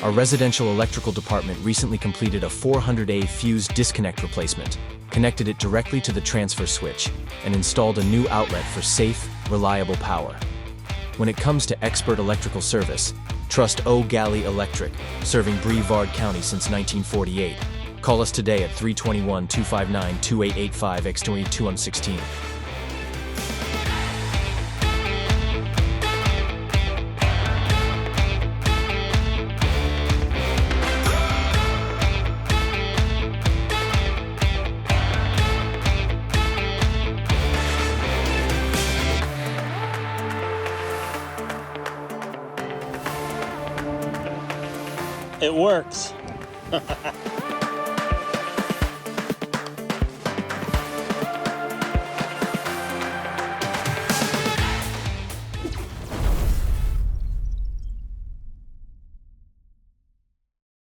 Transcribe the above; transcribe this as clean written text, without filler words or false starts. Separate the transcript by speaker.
Speaker 1: Our residential electrical department recently completed a 400A fuse disconnect replacement, connected it directly to the transfer switch, and installed a new outlet for safe, reliable power. When it comes to expert electrical service, trust Eau Gallie Electric, serving Brevard County since 1948. Call us today at 321-259-2885 x2216.
Speaker 2: It works.